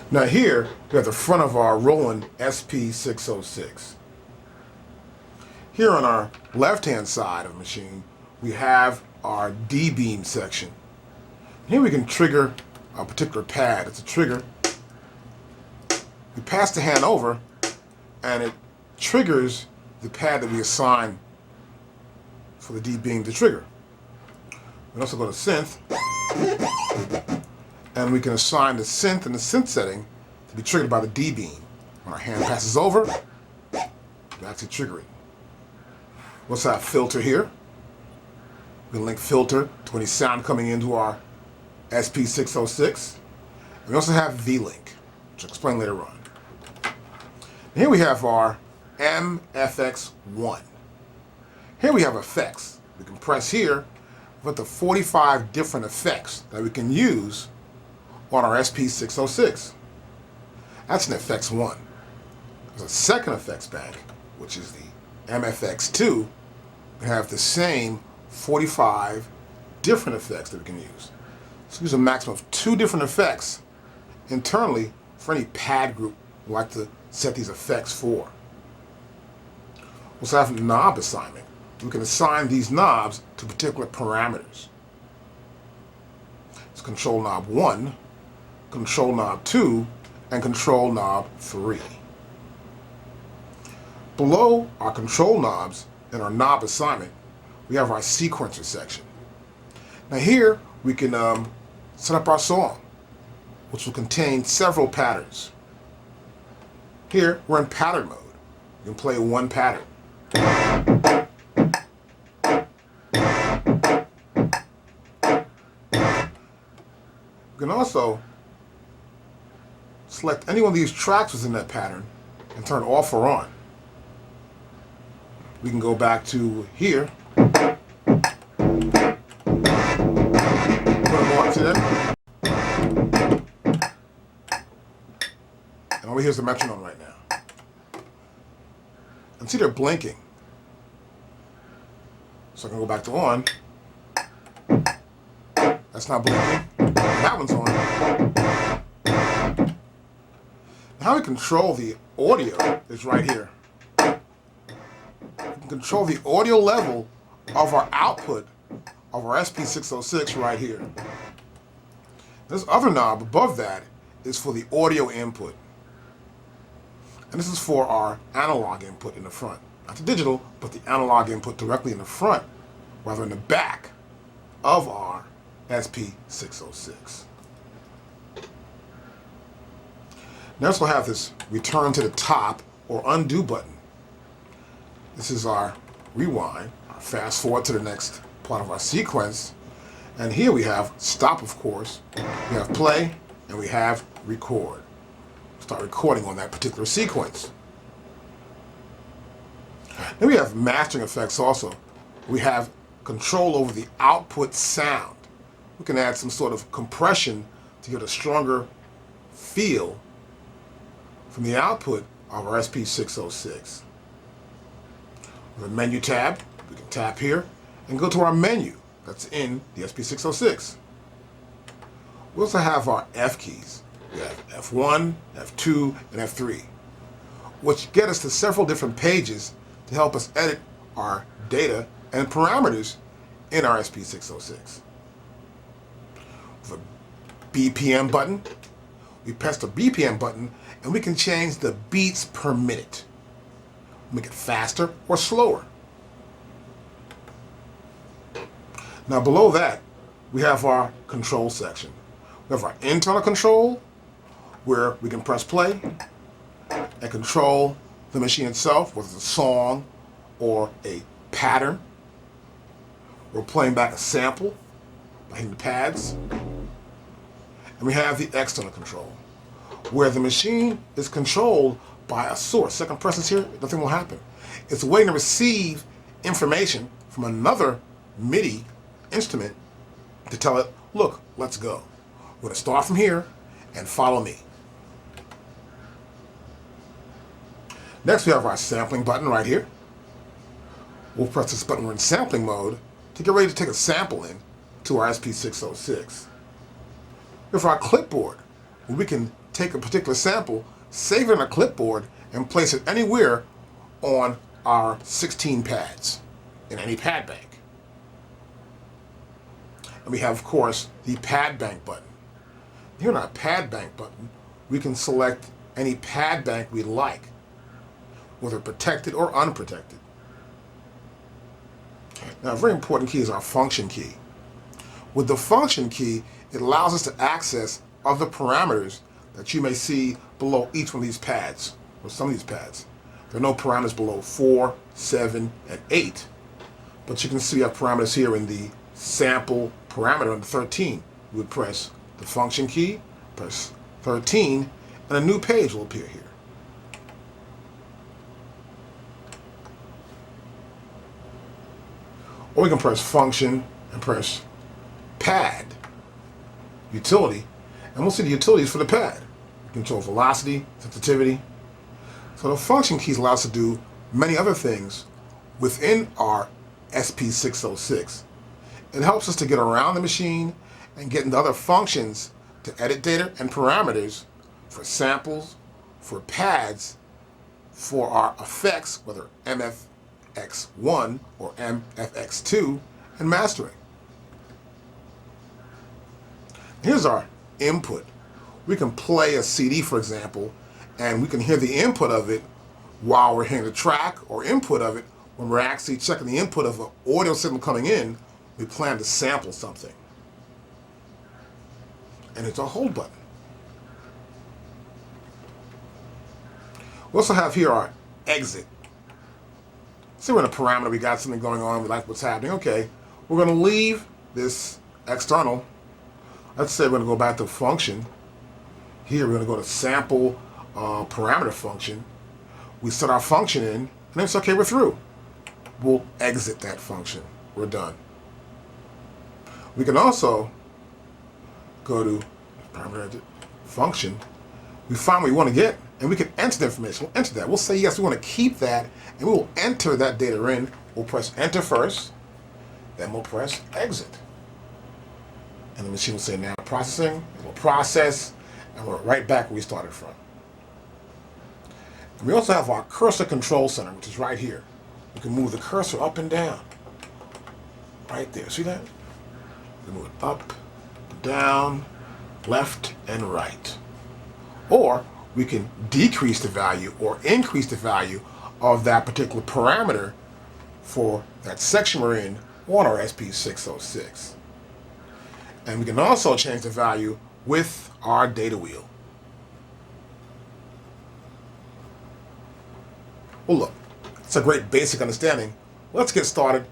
Now here, we have the front of our Roland SP606. Here on our left-hand side of the machine, we have our D-beam section. Here we can trigger a particular pad. It's a trigger. We pass the hand over, and it triggers the pad that we assign for the D-beam to trigger. We also go to synth, and we can assign the synth and the synth setting to be triggered by the D-beam. When our hand passes over, we actually trigger it. We also have filter here. We can link filter to any sound coming into our SP606. And we also have V-Link, which I'll explain later on. And here we have our MFX1. Here we have effects. We can press here with the 45 different effects that we can use on our SP606. That's an effects 1. There's a second effects bank, which is the MFX2. We have the same 45 different effects that we can use. So we use a maximum of 2 different effects internally for any pad group we like to set these effects for. We also have knob assignment. We can assign these knobs to particular parameters. It's control knob 1, control knob 2, and control knob 3. Below our control knobs and our knob assignment, we have our sequencer section. Now here we can set up our song, which will contain several patterns. Here we're in pattern mode. You can play one pattern. You can also select any one of these tracks within that pattern and turn off or on. We can go back to here. Put them on to them. And over here's the metronome right now. And see they're blinking. So I can go back to on. That's not blinking. That one's on. How we control the audio is right here. We can control the audio level of our output of our SP606 right here. This other knob above that is for the audio input. And this is for our analog input in the front. Not the digital, but the analog input directly in the front, rather than the back of our SP606. Next we'll have this return to the top or undo button. This is our rewind, our fast forward to the next part of our sequence. And here we have stop, of course. We have play, and we have record. Start recording on that particular sequence. Then we have mastering effects also. We have control over the output sound. We can add some sort of compression to get a stronger feel from the output of our SP606. With a menu tab, we can tap here and go to our menu that's in the SP606. We also have our F keys. We have F1, F2, and F3, which get us to several different pages to help us edit our data and parameters in our SP606. With a BPM button, we press the BPM button and we can change the beats per minute. Make it faster or slower. Now below that, we have our control section. We have our internal control, where we can press play and control the machine itself, whether it's a song or a pattern. We're playing back a sample by hitting the pads. And we have the external control, where the machine is controlled by a source. Second presses here, nothing will happen. It's waiting to receive information from another MIDI instrument to tell it, look, let's go. We're going to start from here and follow me. Next we have our sampling button right here. We'll press this button when we're in sampling mode to get ready to take a sample in to our SP606. We have our clipboard, where we can take a particular sample, save it on a clipboard, and place it anywhere on our 16 pads in any pad bank. And we have, of course, the pad bank button. Here on our pad bank button, we can select any pad bank we like, whether protected or unprotected. Now, a very important key is our function key. With the function key, it allows us to access other parameters that you may see below each one of these pads, or some of these pads. There are no parameters below 4, 7, and 8, but you can see we have parameters here in the sample parameter under 13. You would press the function key, press 13, and a new page will appear here. Or we can press function and press pad, utility, and we'll see the utilities for the pad. Control velocity, sensitivity. So the function keys allow us to do many other things within our SP606. It helps us to get around the machine and get into other functions to edit data and parameters for samples, for pads, for our effects, whether MFX1 or MFX2, and mastering. Here's our input. We can play a CD, for example, and we can hear the input of it while we're hearing the track, or input of it when we're actually checking the input of an audio signal coming in. We plan to sample something. And it's a hold button. We also have here our exit. See, we're in a parameter, we got something going on, we like what's happening. Okay, we're going to leave this external. Let's say we're going to go back to function. Here we're going to go to sample parameter function. We set our function in, and then it's okay, we're through. We'll exit that function. We're done. We can also go to parameter function. We find what we want to get, and we can enter the information. We'll enter that. We'll say yes, we want to keep that, and we will enter that data in. We'll press enter first, then we'll press exit. And the machine will say now processing. It will process, and we're right back where we started from. And we also have our cursor control center, which is right here. We can move the cursor up and down. Right there. See that? We move it up, down, left, and right. Or we can decrease the value or increase the value of that particular parameter for that section we're in on our SP606. And we can also change the value with our data wheel. Well, look, it's a great basic understanding. Let's get started